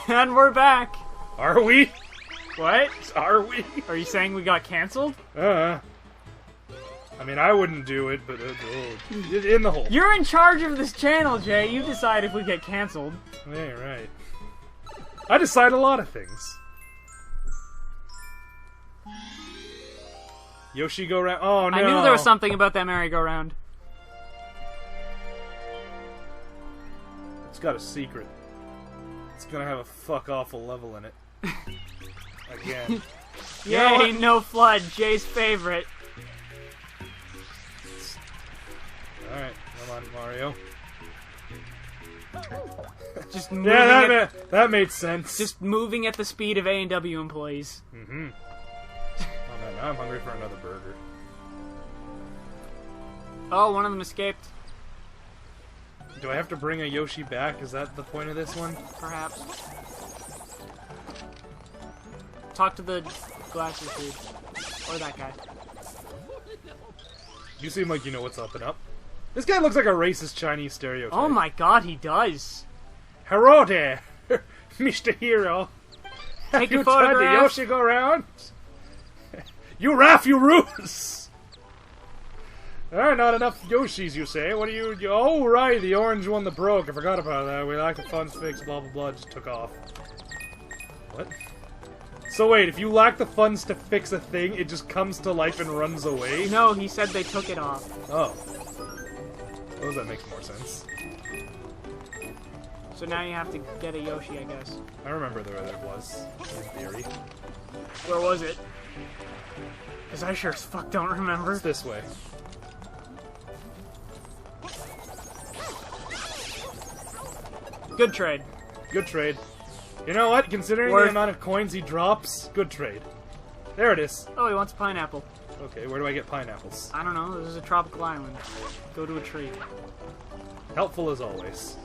And we're back. Are we? What? Are we? Are you saying we got canceled? I mean, I wouldn't do it, but in the hole. You're in charge of this channel, Jay. You decide if we get canceled. Yeah, right. I decide a lot of things. Yoshi go round. Oh no! I knew there was something about that merry-go-round. It's got a secret. It's gonna have a fuck-awful level in it. Again. Yay, no flood. Jay's favorite. Alright, come on, Mario. Just moving that made sense. Just moving at the speed of A&W employees. Mm-hmm. Oh man, now I'm hungry for another burger. Oh, one of them escaped. Do I have to bring a Yoshi back? Is that the point of this one? Perhaps. Talk to the glasses dude. Or that guy. You seem like you know what's up and up. This guy looks like a racist Chinese stereotype. Oh my god, he does. Hello there, Mr. Hero. Take Have a you tried the photograph. Yoshi go round? You raff, you ruse! Not enough Yoshis, you say? What do you... Oh, right, the orange one that broke. I forgot about that. We lack the funds fix, blah, blah, blah. Just took off. What? So wait, if you lack the funds to fix a thing, it just comes to life and runs away? No, he said they took it off. Oh. Suppose that makes more sense. So now you have to get a Yoshi, I guess. I remember where that was, in theory. Where was it? Because I sure as fuck don't remember. It's this way. Good trade. Good trade. You know what? Considering the amount of coins he drops, good trade. There it is. Oh, he wants a pineapple. Okay, where do I get pineapples? I don't know. This is a tropical island. Go to a tree. Helpful as always.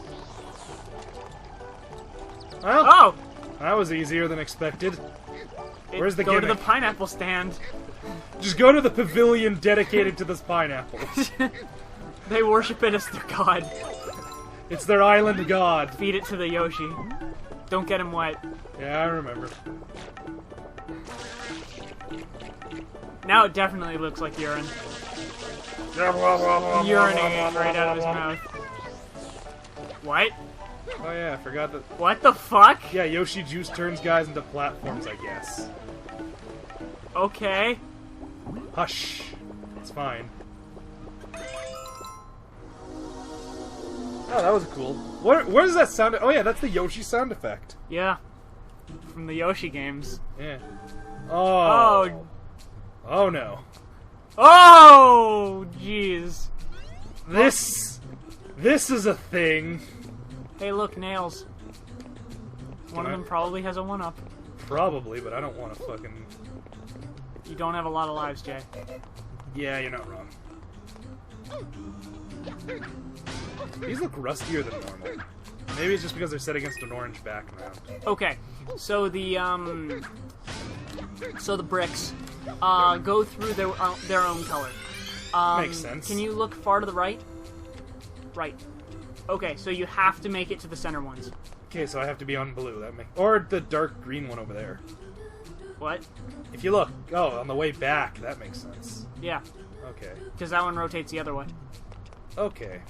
Well, Oh! that was easier than expected. Where's the Go to gimmick? the pineapple stand. Just go to the pavilion dedicated to this pineapple. They worship it as their god. It's their island god. Feed it to the Yoshi. Don't get him wet. Yeah, I remember. Now it definitely looks like urine. Urinating right out of his mouth. What? Oh yeah, I forgot that. What the fuck? Yeah, Yoshi Juice turns guys into platforms, I guess. Okay. Hush. It's fine. Oh, that was cool. Where does that sound? Oh yeah, that's the Yoshi sound effect. Yeah. From the Yoshi games. Yeah. Oh. Oh. Oh no. Oh, jeez. This is a thing. Hey, look, nails. One of them probably has a 1-up. Probably, but I don't want to fucking... You don't have a lot of lives, Jay. Yeah, you're not wrong. These look rustier than normal. Maybe it's just because they're set against an orange background. Okay, so the bricks go through their own color. Makes sense. Can you look far to the right? Right. Okay, so you have to make it to the center ones. Okay, so I have to be on blue. Or the dark green one over there. What? If you look, on the way back, that makes sense. Yeah. Okay. Because that one rotates the other way. Okay.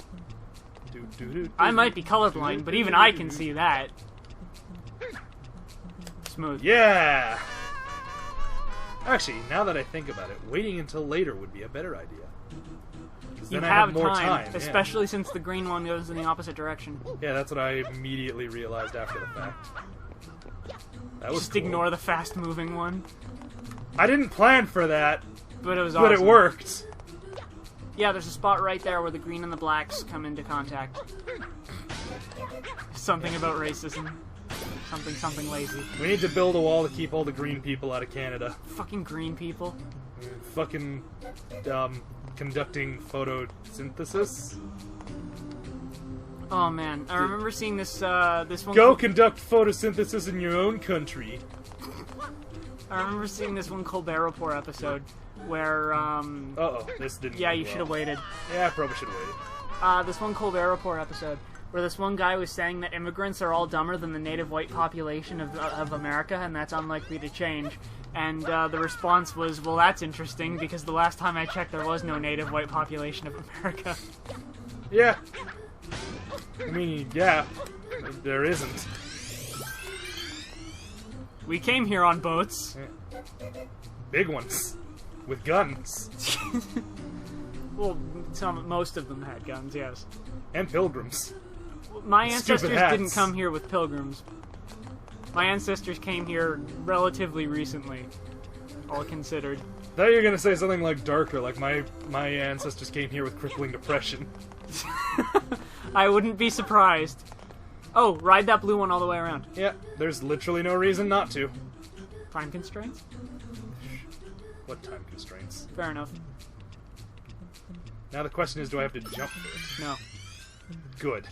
I might be colorblind, but even I can see that. Smooth. Yeah! Actually, now that I think about it, waiting until later would be a better idea. You Then I have more time, yeah. especially since the green one goes in the opposite direction. Yeah, that's what I immediately realized after the fact. That was Just cool. ignore the fast-moving one. I didn't plan for that, But it was awesome. but it worked. Yeah, there's a spot right there where the green and the blacks come into contact. Something about racism. Something lazy. We need to build a wall to keep all the green people out of Canada. Fucking green people. Fucking, conducting photosynthesis. Oh man, I remember seeing this this one. Go conduct photosynthesis in your own country. I remember seeing this one Colbert Report episode where Uh-oh, this didn't yeah, go you well. should have waited. Yeah, I probably should have waited. This one Colbert Report episode where this one guy was saying that immigrants are all dumber than the native white population of America, and that's unlikely to change. And the response was, well, that's interesting, because the last time I checked, there was no native white population of America. Yeah. I mean, yeah, there isn't. We came here on boats. Yeah. Big ones. With guns. Well, most of them had guns, yes. And pilgrims. My Stupid ancestors hats. didn't come here with pilgrims. My ancestors came here relatively recently, all considered. I thought you were gonna say something like darker, like my ancestors came here with crippling depression. I wouldn't be surprised. Oh, ride that blue one all the way around. Yeah, there's literally no reason not to. Time constraints? What time constraints? Fair enough. Now the question is, do I have to jump for it? No. Good.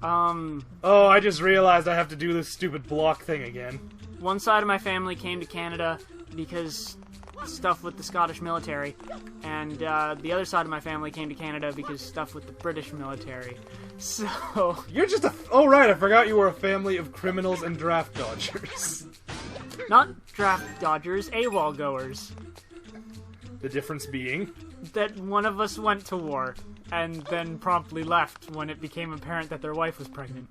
Oh, I just realized I have to do this stupid block thing again. one side of my family came to Canada because stuff with the Scottish military, and the other side of my family came to Canada because stuff with the British military. So... You're just a... Oh, right, I forgot you were a family of criminals and draft dodgers. Not draft dodgers, AWOL goers. The difference being... That one of us went to war, and then promptly left when it became apparent that their wife was pregnant.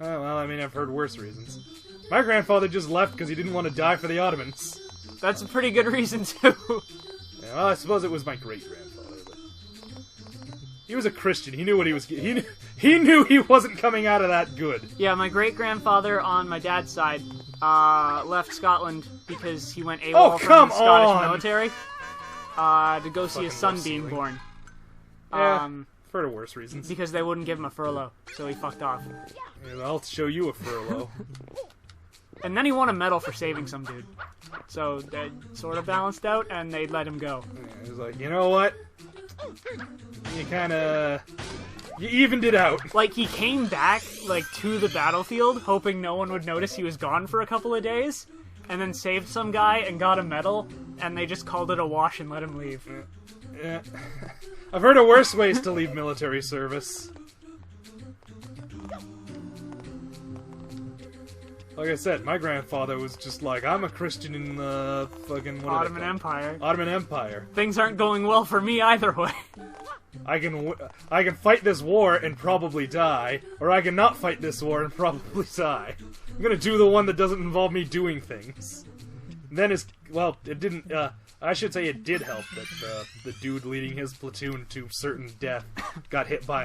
Oh, well, I mean, I've heard worse reasons. My grandfather just left because he didn't want to die for the Ottomans. That's a pretty good reason, too. Yeah, well, I suppose it was my great-grandfather, but... He was a Christian. He knew what he was... He knew he wasn't coming out of that good. Yeah, my great-grandfather on my dad's side left Scotland because he went AWOL from the Scottish military to go see his son being born. Yeah, for worse reasons. Because they wouldn't give him a furlough, so he fucked off. Yeah, I'll show you a furlough. And then he won a medal for saving some dude. So that sort of balanced out, and they let him go. Yeah, he was like, you know what? You kinda... You evened it out. Like, he came back, like, to the battlefield, hoping no one would notice he was gone for a couple of days, and then saved some guy and got a medal, and they just called it a wash and let him leave. Yeah. I've heard of worse ways to leave military service. Like I said, my grandfather was just like, I'm a Christian in the fucking... Ottoman Empire. Ottoman Empire. Things aren't going well for me either way. I can fight this war and probably die, or I can not fight this war and probably die. I'm gonna do the one that doesn't involve me doing things. And then well, it didn't, I should say it did help that the dude leading his platoon to certain death got hit by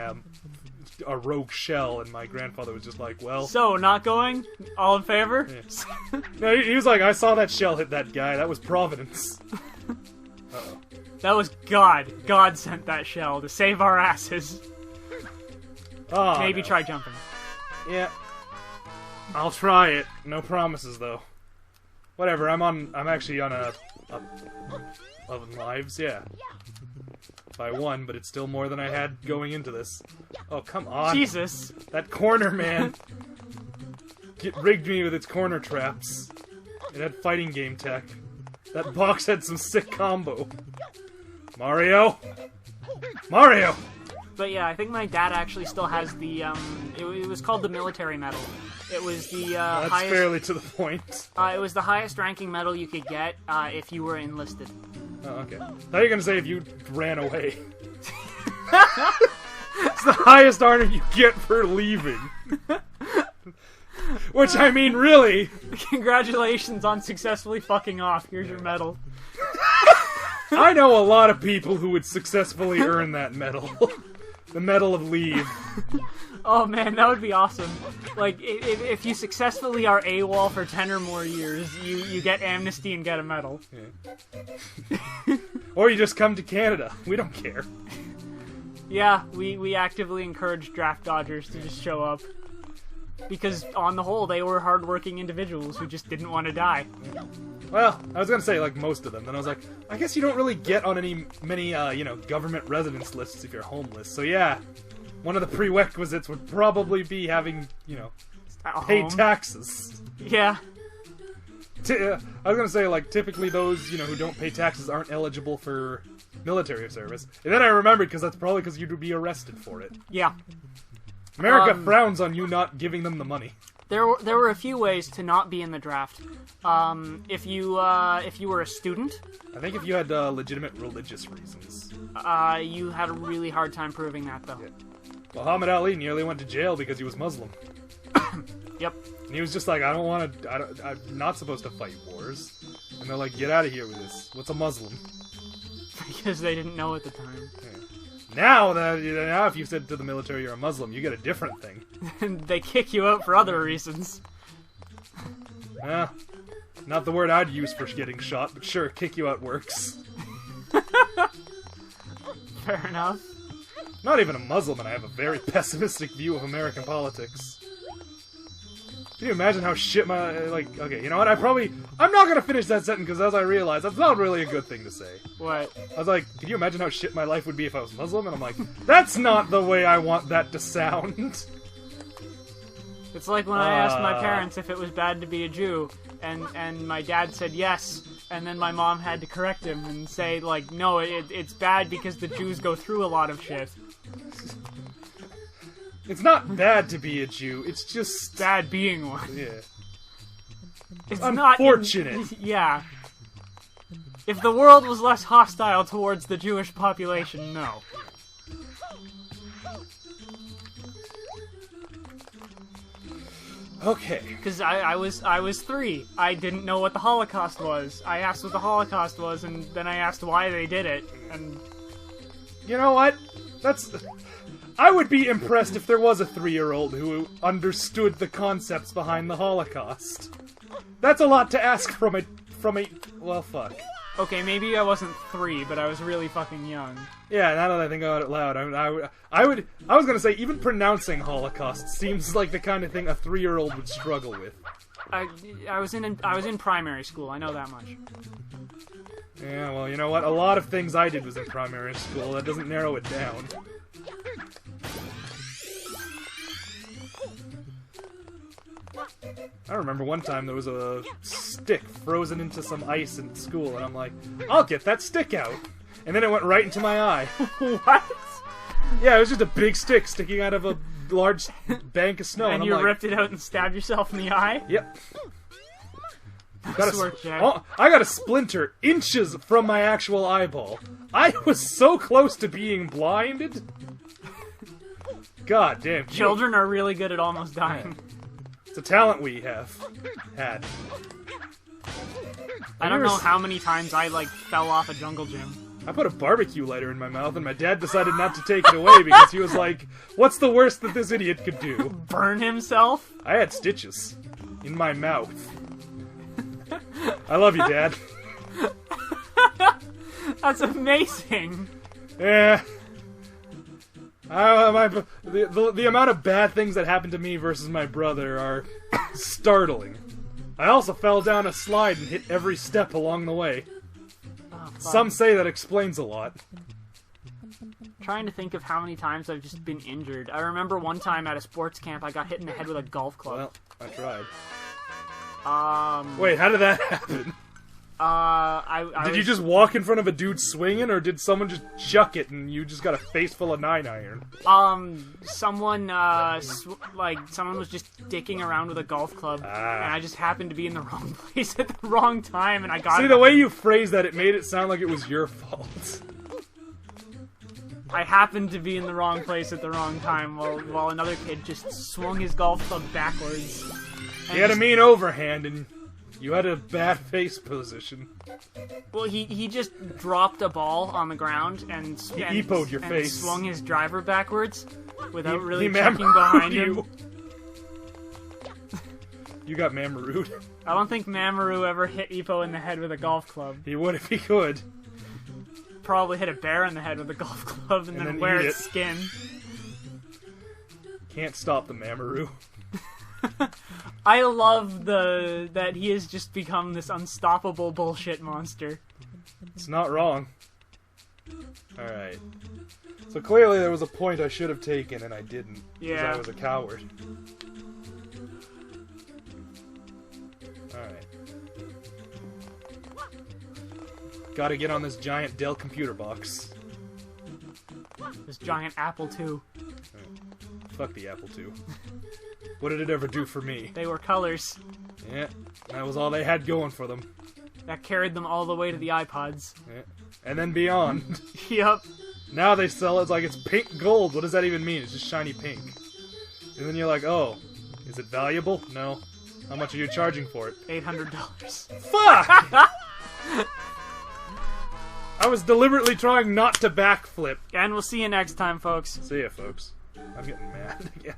a rogue shell, and my grandfather was just like, well... So, not going? All in favor? Yeah. No, he was like, I saw that shell hit that guy, that was Providence. Uh-oh. That was God. God sent that shell to save our asses. Oh, Maybe no. try jumping. Yeah. I'll try it. No promises, though. Whatever, I'm actually on a 11 lives, yeah. By 1, but it's still more than I had going into this. Oh, come on. Jesus. That corner, man. It rigged me with its corner traps. It had fighting game tech. That box had some sick combo. Mario! Mario! But yeah, I think my dad actually still has the, it was called the military medal. It was the, That's highest... fairly to the point. It was the highest ranking medal you could get, if you were enlisted. Oh, okay. I thought you were gonna say if you ran away. It's the highest honor you get for leaving. Which, I mean, really... Congratulations on successfully fucking off. Here's your medal. I know a lot of people who would successfully earn that medal. The Medal of Leave. Oh man, that would be awesome. Like, if you successfully are AWOL for 10 or more years, you get amnesty and get a medal. Yeah. Or you just come to Canada. We don't care. Yeah, we actively encourage draft dodgers to just show up. Because, on the whole, they were hardworking individuals who just didn't want to die. Well, I was gonna say, like, most of them. Then I was like, I guess you don't really get on many, government residence lists if you're homeless. So yeah, one of the prerequisites would probably be having, paid taxes. Yeah. I was gonna say, like, typically those, who don't pay taxes aren't eligible for military service. And then I remembered, because that's probably because you'd be arrested for it. Yeah. America frowns on you not giving them the money. There were a few ways to not be in the draft. If you were a student, I think if you had legitimate religious reasons. you had a really hard time proving that, though. Yeah. Muhammad Ali nearly went to jail because he was Muslim. Yep. And he was just like, I'm not supposed to fight wars. And they're like, get out of here with this. What's a Muslim? Because they didn't know at the time. Yeah. Now if you said to the military you're a Muslim, you get a different thing. They kick you out for other reasons. Not the word I'd use for getting shot, but sure, kick you out works. Fair enough. Not even a Muslim, and I have a very pessimistic view of American politics. Can you imagine how shit my, okay, you know what, I'm not gonna finish that sentence, because as I realized, that's not really a good thing to say. What? I was like, can you imagine how shit my life would be if I was Muslim? And I'm like, that's not the way I want that to sound. It's like when I asked my parents if it was bad to be a Jew, and my dad said yes, and then my mom had to correct him and say, like, no, it's bad because the Jews go through a lot of shit. It's not bad to be a Jew, it's just... bad being one. Yeah. It's unfortunate. Yeah. If the world was less hostile towards the Jewish population, no. Okay. Because I was 3. I didn't know what the Holocaust was. I asked what the Holocaust was, and then I asked why they did it, and... You know what? I would be impressed if there was a 3-year-old who understood the concepts behind the Holocaust. That's a lot to ask from a... well, fuck. Okay, maybe I wasn't 3, but I was really fucking young. Yeah, now that I think about it loud, I was gonna say, even pronouncing Holocaust seems like the kind of thing a 3-year-old would struggle with. I was in primary school, I know that much. Yeah, well, you know what? A lot of things I did was in primary school. That doesn't narrow it down. I remember one time there was a stick frozen into some ice in school, and I'm like, I'll get that stick out! And then it went right into my eye. What? Yeah, it was just a big stick sticking out of a large bank of snow. And you ripped it out and stabbed yourself in the eye? Yep. Jack. I got a splinter inches from my actual eyeball. I was so close to being blinded. God damn. Children are really good at almost dying. It's a talent we have had. I don't know how many times I, fell off a jungle gym. I put a barbecue lighter in my mouth, and my dad decided not to take it away because he was like, what's the worst that this idiot could do? Burn himself? I had stitches in my mouth. I love you, Dad. That's amazing. Yeah. The amount of bad things that happened to me versus my brother are startling. I also fell down a slide and hit every step along the way. Oh, some say that explains a lot. Trying to think of how many times I've just been injured. I remember one time at a sports camp I got hit in the head with a golf club. Well, I tried. Um... Wait, how did that happen? Did you just walk in front of a dude swinging, or did someone just chuck it and you just got a face full of 9-iron? Someone was just dicking around with a golf club, and I just happened to be in the wrong place at the wrong time, and I got... See, the way you phrased that, it made it sound like it was your fault. I happened to be in the wrong place at the wrong time, while another kid just swung his golf club backwards. He had a mean overhand, and you had a bad face position. Well, he just dropped a ball on the ground and EPO'd your face. Swung his driver backwards without really he checking behind him. You. You got Mamarooed. I don't think Mamoru ever hit Ippo in the head with a golf club. He would if he could. Probably hit a bear in the head with a golf club and then wear its skin. Can't stop the Mamaroo. I love that he has just become this unstoppable bullshit monster. It's not wrong. Alright. So clearly there was a point I should have taken and I didn't. Yeah. Because I was a coward. Alright. Gotta get on this giant Dell computer box. This giant Apple II. Fuck the Apple II. What did it ever do for me? They were colors. Yeah, that was all they had going for them. That carried them all the way to the iPods. Yeah. And then beyond. Yup. Now they sell it like it's pink gold. What does that even mean? It's just shiny pink. And then you're like, oh, is it valuable? No. How much are you charging for it? $800. Fuck! I was deliberately trying not to backflip. And we'll see you next time, folks. See ya, folks. I'm getting mad again.